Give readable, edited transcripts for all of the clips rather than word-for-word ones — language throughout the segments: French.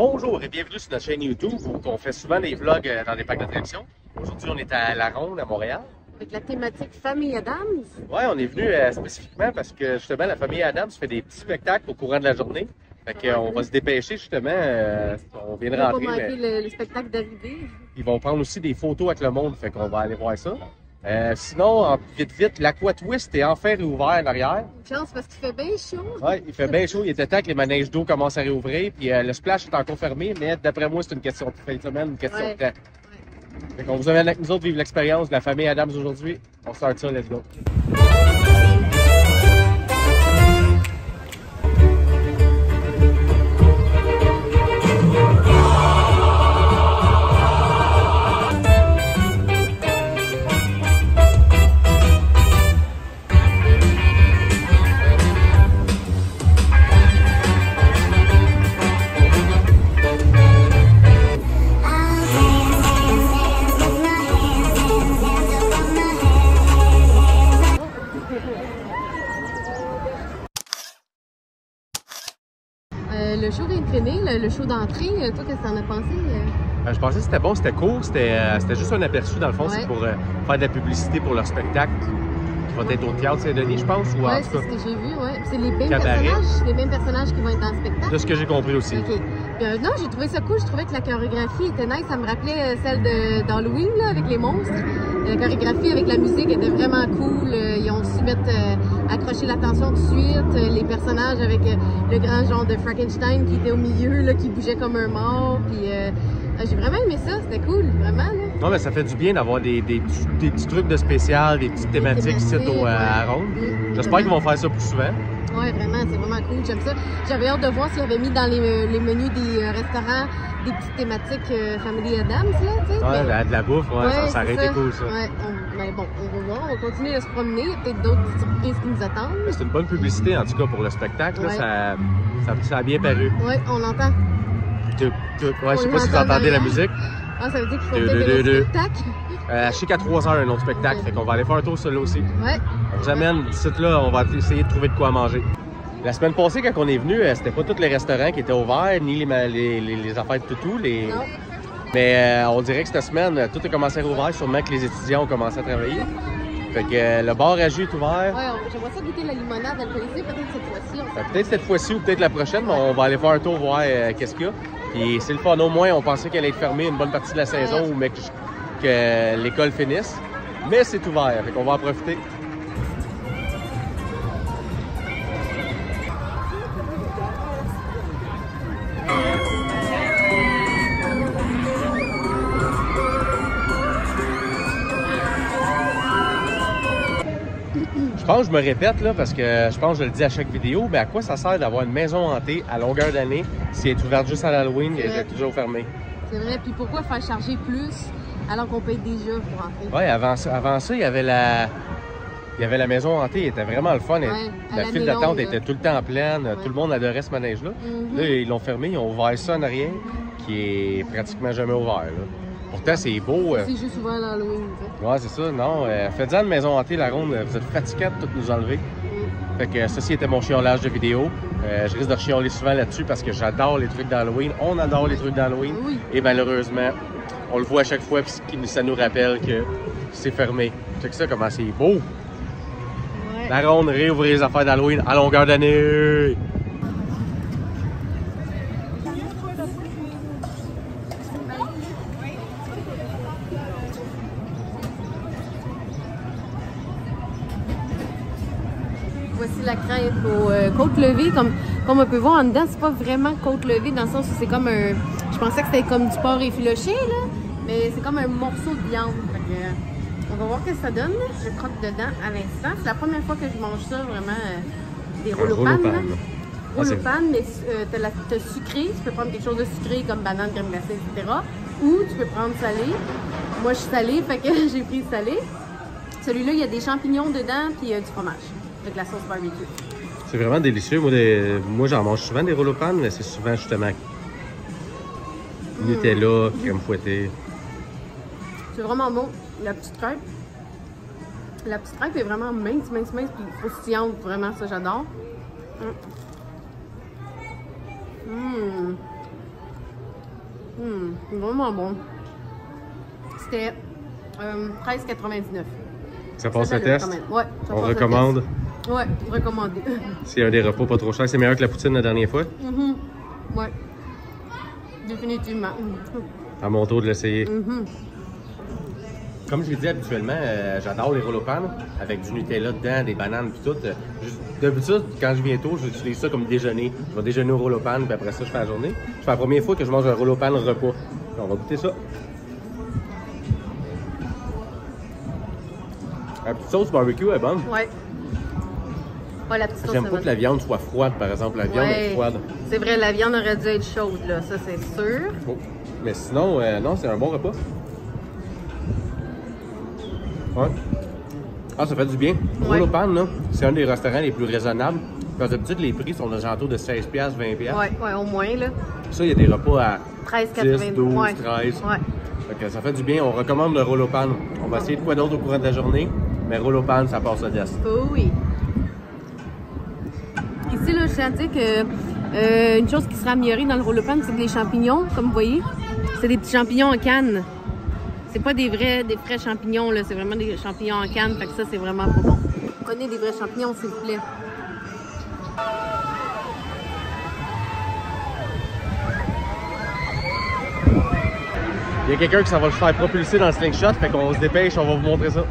Bonjour et bienvenue sur notre chaîne YouTube où on fait souvent des vlogs dans des parcs d'attractions. Aujourd'hui, on est à La Ronde, à Montréal. Avec la thématique Famille Adams. Ouais, on est venu spécifiquement parce que justement, la famille Adams fait des petits spectacles au courant de la journée. Fait qu'on va se dépêcher justement, on vient de On va rentrer. pas manquer Mais le spectacle d'arrivée. ils vont prendre aussi des photos avec le monde, fait qu'on va aller voir ça. Sinon, vite, l'Aqua Twist est enfin réouvert en arrière. Une chance parce qu'il fait bien chaud. Ouais, il fait bien chaud, il était temps que les manèges d'eau commencent à réouvrir, puis le splash est encore fermé, mais d'après moi, c'est une question de fin de semaine, une question de temps. Fait qu'on vous amène avec nous autres vivre l'expérience de la famille Adams aujourd'hui. On start ça, let's go. Le show vient de finir, le show d'entrée. Toi, qu'est-ce que t'en as pensé? Je pensais que c'était bon, c'était court, c'était juste un aperçu dans le fond, Ouais. c'est pour faire de la publicité pour leur spectacle qui va être au Théâtre Saint-Denis, je pense, ou en Ouais, tout c'est cas, ce que j'ai vu, ouais. C'est les mêmes Cabaret. personnages qui vont être dans le spectacle. de ce que j'ai compris aussi. OK. Puis, non, j'ai trouvé ça cool. Je trouvais que la chorégraphie était nice. Ça me rappelait celle d'Halloween, là, avec les monstres. La chorégraphie avec la musique était vraiment cool. Ils ont su accrocher l'attention tout de suite. Les personnages avec le grand genre de Frankenstein qui était au milieu, là, qui bougeait comme un mort. Puis, j'ai vraiment aimé ça. C'était cool, vraiment, là. Non, mais ça fait du bien d'avoir des petits trucs de spécial, des petites thématiques ici à Ronde. J'espère qu'ils vont faire ça plus souvent. Oui, vraiment, c'est vraiment cool, j'aime ça. J'avais hâte de voir s'ils avaient mis dans les menus des restaurants des petites thématiques Family Adams, là, tu sais. Ouais, de la bouffe, ça aurait été cool, ça. Ouais, mais bon, on va voir, on va continuer à se promener, il y a peut-être d'autres petites surprises qui nous attendent. C'est une bonne publicité, en tout cas, pour le spectacle, là, Ouais. ça a bien paru. Oui, on l'entend. Ouais, je sais pas si vous entendez la musique. Ah, ça veut dire qu'il faut peut-être le spectacle. Je sais qu'à 3h, un autre spectacle, fait qu'on va aller faire un tour sur là aussi. Ouais. On vous amène ici, là, on va essayer de trouver de quoi manger. La semaine passée, quand on est venu, c'était pas tous les restaurants qui étaient ouverts, ni les affaires de toutou. Non. Mais on dirait que cette semaine, tout a commencé à rouvrir, sûrement que les étudiants ont commencé à travailler. Fait que le bar à jus est ouvert. Ouais, j'aimerais ça goûter la limonade alcoolisée, peut-être cette fois-ci. Peut-être cette fois-ci ou peut-être la prochaine, mais on va aller faire un tour voir qu'est-ce qu'il y a. Puis c'est le fun, au moins, on pensait qu'elle allait être fermée une bonne partie de la saison ou mais que l'école finisse. Mais c'est ouvert, fait qu'on va en profiter. Je pense que je me répète là parce que je pense que je le dis à chaque vidéo, mais à quoi ça sert d'avoir une maison hantée à longueur d'année si elle est ouverte juste à l'Halloween et elle est toujours fermée? C'est vrai, puis pourquoi faire charger plus alors qu'on paye déjà pour entrer? Oui, avant ça, il y avait la maison hantée, elle était vraiment le fun. Ouais, La file d'attente était tout le temps pleine, Ouais. tout le monde adorait ce manège-là. Là, ils l'ont fermé, ils ont ouvert ça en arrière, qui est pratiquement jamais ouvert. Là. Pourtant, c'est beau. C'est juste ouvert à l'Halloween, tu sais. Ouais, c'est ça. Non, faites-en une maison hantée, la ronde. Vous êtes fatigués de tout nous enlever. Fait que ceci était mon chiolage de vidéo. Je risque de chioler souvent là-dessus parce que j'adore les trucs d'Halloween. On adore les trucs d'Halloween. Oui. Et malheureusement, on le voit à chaque fois puis ça nous rappelle que c'est fermé. Check ça, comment c'est beau. Ouais. La ronde réouvrir les affaires d'Halloween à longueur d'année. Voici la crêpe aux côtes levées. Comme on peut voir en dedans, c'est pas vraiment côte levée dans le sens où c'est comme un... Je pensais que c'était comme du porc effiloché, là, mais c'est comme un morceau de viande. Fait que, on va voir ce que ça donne. Je croque dedans à l'instant. C'est la première fois que je mange ça, vraiment, des rouleaux-panes. Rouleaux-panes, mais t'as sucré. Tu peux prendre quelque chose de sucré comme banane, crème glacée, etc. Ou tu peux prendre salé. Moi, je suis salée, fait que j'ai pris salé. Celui-là, il y a des champignons dedans, puis du fromage. Avec la sauce barbecue. C'est vraiment délicieux. Moi, j'en mange souvent des rouleaux-panes, mais c'est souvent justement Nutella, crème fouettée. C'est vraiment bon. La petite crêpe. La petite crêpe est vraiment mince, puis croustillante. Vraiment, ça, j'adore. Vraiment bon. C'était 13,99. Ça passe le test? Ouais, ça On passe recommande? le test. Ouais, recommandé. C'est un des repas pas trop cher. C'est meilleur que la poutine la dernière fois? Ouais. Définitivement. À mon tour de l'essayer. Comme je l'ai dit habituellement, j'adore les rouleaux pan avec du Nutella dedans, des bananes puis tout. D'habitude, quand je viens tôt, j'utilise ça comme déjeuner. Je vais déjeuner au rouleau pan puis après ça, je fais la journée. C'est la première fois que je mange un rouleau pan repas. On va goûter ça. La petite sauce barbecue est bonne. Ouais. Ouais, la petite sauce. J'aime pas que la viande soit froide, par exemple. La viande est froide. C'est vrai, la viande aurait dû être chaude, là. Ça, c'est sûr. Oh. Mais sinon, non, c'est un bon repas. Ouais. Ah, ça fait du bien. Rouleau pan, là, c'est un des restaurants les plus raisonnables. Parce que d'habitude, les prix sont aux alentours de 16$, 20$. Ouais, au moins, là. Ça, il y a des repas à 13,90. 10, 12, 13. Ouais. Fait que ça fait du bien. On recommande le rouleau pan. On va essayer de quoi d'autre au courant de la journée. Mais rouleau pan, ça passe le test. Oh oui. Ici, là, je tiens à dire que une chose qui sera améliorée dans le rouleau pan, c'est que les champignons, comme vous voyez, c'est des petits champignons en canne. C'est pas des frais champignons, là. C'est vraiment des champignons en canne. Fait que ça, c'est vraiment pas bon. Prenez des vrais champignons, s'il vous plaît. Il y a quelqu'un qui s'en va le faire propulser dans le slingshot. Fait qu'on se dépêche, on va vous montrer ça.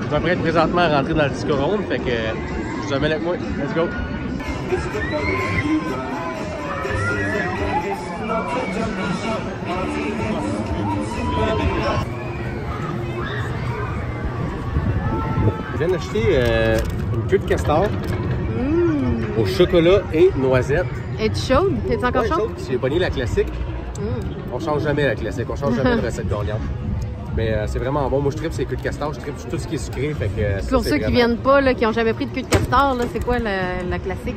Je m'apprête présentement à rentrer dans le disco ronde, fait que je vous amène avec moi. Let's go! Je viens d'acheter une queue de castor au chocolat et noisettes. Es-tu chaude? T'es encore chaude? J'ai pogné la classique. On change jamais la classique, on change jamais de recette gagnante. Mais c'est vraiment bon. Moi, je tripe ces queues de castor, je tripe sur tout ce qui est sucré. Fait que pour ceux qui viennent pas, là, qui n'ont jamais pris de queue de castor, c'est quoi la classique?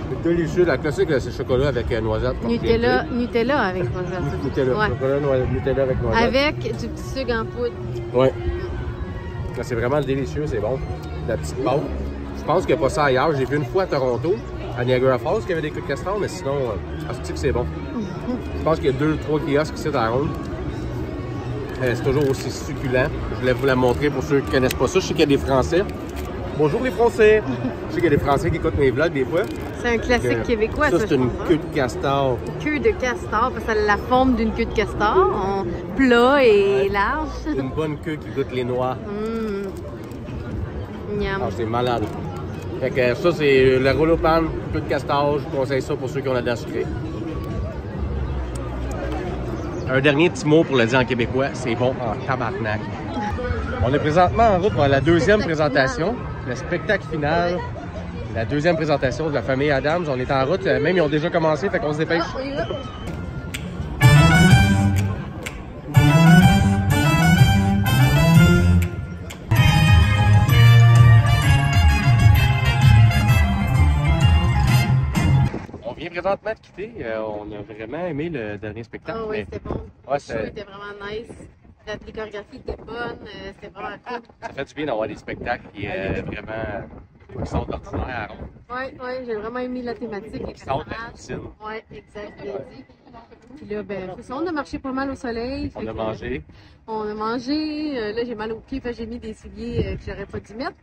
C'est délicieux. La classique, c'est chocolat avec noisettes. Nutella avec noisettes. Nutella, Ouais. Chocolat, Nutella avec noisettes. Avec du petit sucre en poudre. Ouais. C'est vraiment délicieux, c'est bon. La petite pâte. Je pense qu'il n'y a pas ça ailleurs. J'ai vu une fois à Toronto, à Niagara Falls, qu'il y avait des queues de castor, mais sinon, c'est bon. Je pense qu'il y a 2-3 kiosques ici dans la ronde. C'est toujours aussi succulent. Je voulais vous la montrer pour ceux qui ne connaissent pas ça. Je sais qu'il y a des Français. Bonjour les Français! Je sais qu'il y a des Français qui écoutent mes vlogs des fois. C'est un classique québécois, ça. Ça, c'est une queue de castor. Queue de castor, parce que ça a la forme d'une queue de castor, en plat et large. Une bonne queue qui goûte les noix. Miam. Ah, c'est malade. Fait que ça, c'est le rouleau pan, queue de castor. Je vous conseille ça pour ceux qui ont la dent sucrée. Un dernier petit mot pour le dire en québécois, c'est bon en tabarnak. On est présentement en route pour la deuxième présentation, le spectacle final, la deuxième présentation de la famille Adams. On est en route, même ils ont déjà commencé, fait qu'on se dépêche. On vient présentement de quitter, on a vraiment aimé le dernier spectacle. Ah oui, c'était bon. Ouais, Le show était vraiment nice. La chorégraphie était bonne, c'était vraiment cool. Ça fait du bien d'avoir des spectacles qui vraiment qui sortent d'ordinaire à ronde. Oui, j'ai vraiment aimé la thématique. Les Qui sortent de la personnages. routine. Oui, exact, bien dit. Puis là, c'est ça, on a marché pas mal au soleil. On a mangé. On a mangé. Là, j'ai mal aux pieds, fait que j'ai mis des souliers que j'aurais pas dû mettre.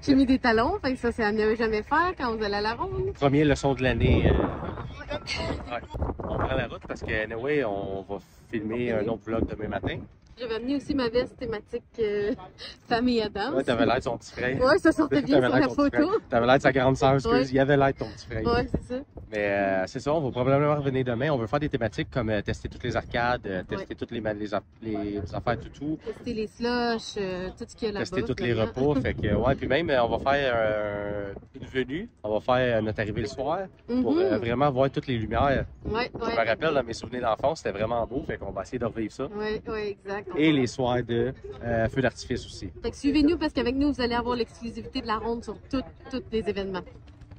J'ai mis des talons, fait que ça, c'est à ne jamais faire quand vous allez à la ronde. Première leçon de l'année. Ouais. On prend la route parce que, anyway, on va filmer un autre vlog demain matin. J'avais amené aussi ma veste thématique famille Adams. Ouais, t'avais l'air de son petit frère. Ouais, ça sortait bien sur la photo. T'avais l'air de sa grande sœur, excuse. Ouais. Il avait l'air de ton petit frère. Ouais, c'est ça. Mais c'est ça, on va probablement revenir demain. On veut faire des thématiques comme tester toutes les arcades, tester toutes les affaires tout. Tester les slushs, tout ce qu'il y a là-bas. Tester tous les repas. Fait que, ouais, puis même, on va faire une venue. On va faire notre arrivée le soir pour vraiment voir toutes les lumières. Ouais, Je me rappelle, dans mes souvenirs d'enfance, c'était vraiment beau. Fait qu'on va essayer de revivre ça. Ouais, exact. Et les soirs de feux d'artifice aussi. Fait que suivez-nous parce qu'avec nous, vous allez avoir l'exclusivité de la ronde sur tous les événements.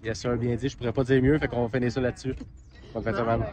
Bien sûr, bien dit, je pourrais pas dire mieux, fait qu'on va finir ça là-dessus. Bonne fin de semaine.